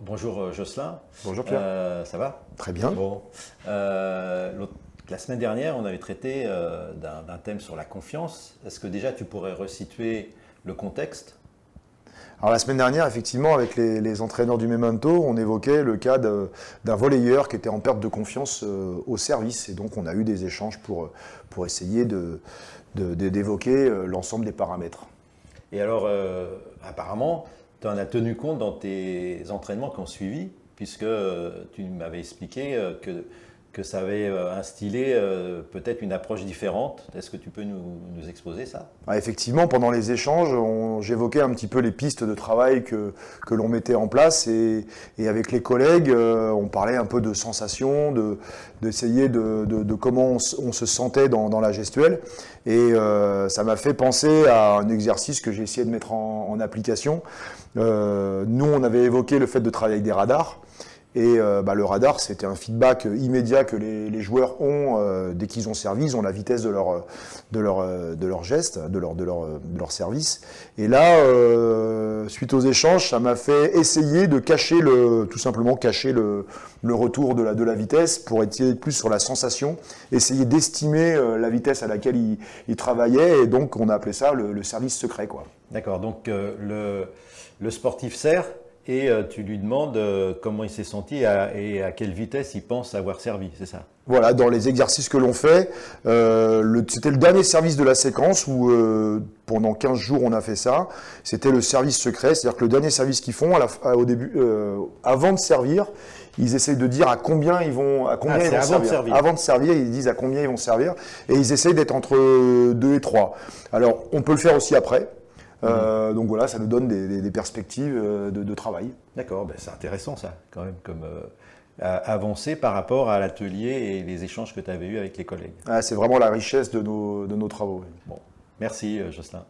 Bonjour Jocelyn. Bonjour Pierre. Ça va? Très bien. Bon. La semaine dernière, on avait traité d'un thème sur la confiance. Est-ce que déjà tu pourrais resituer le contexte? Alors la semaine dernière, effectivement, avec les entraîneurs du Memento, on évoquait le cas d'un volleyeur qui était en perte de confiance au service. Et donc on a eu des échanges pour essayer d'évoquer l'ensemble des paramètres. Et alors, apparemment, tu en as tenu compte dans tes entraînements qui ont suivi, puisque tu m'avais expliqué que ça avait instillé peut-être une approche différente. Est-ce que tu peux nous exposer ça? Ah, effectivement, pendant les échanges, j'évoquais un petit peu les pistes de travail que l'on mettait en place et avec les collègues, on parlait un peu de sensations, d'essayer de comment on se sentait dans la gestuelle. Et ça m'a fait penser à un exercice que j'ai essayé de mettre en application. Nous, on avait évoqué le fait de travailler avec des radars. Et le radar, c'était un feedback immédiat que les joueurs ont dès qu'ils ont servi. Ils ont la vitesse de leur geste, de leur service. Et là, suite aux échanges, ça m'a fait essayer de cacher tout simplement cacher le retour de la vitesse pour être plus sur la sensation, essayer d'estimer la vitesse à laquelle ils travaillaient. Et donc, on a appelé ça le service secret, quoi. D'accord, donc le sportif sert et tu lui demandes comment il s'est senti et à quelle vitesse il pense avoir servi, c'est ça? Voilà, dans les exercices que l'on fait, c'était le dernier service de la séquence où pendant 15 jours on a fait ça. C'était le service secret, c'est-à-dire que le dernier service qu'ils font au début, avant de servir, ils essayent de dire à combien ils vont servir. Avant de servir, ils disent à combien ils vont servir et ils essayent d'être entre 2 et 3. Alors, on peut le faire aussi après. Donc voilà, ça nous donne des perspectives de travail. D'accord, c'est intéressant ça, quand même, comme avancé par rapport à l'atelier et les échanges que tu avais eus avec les collègues. Ah, c'est vraiment la richesse de nos travaux. Bon, merci Jocelyn.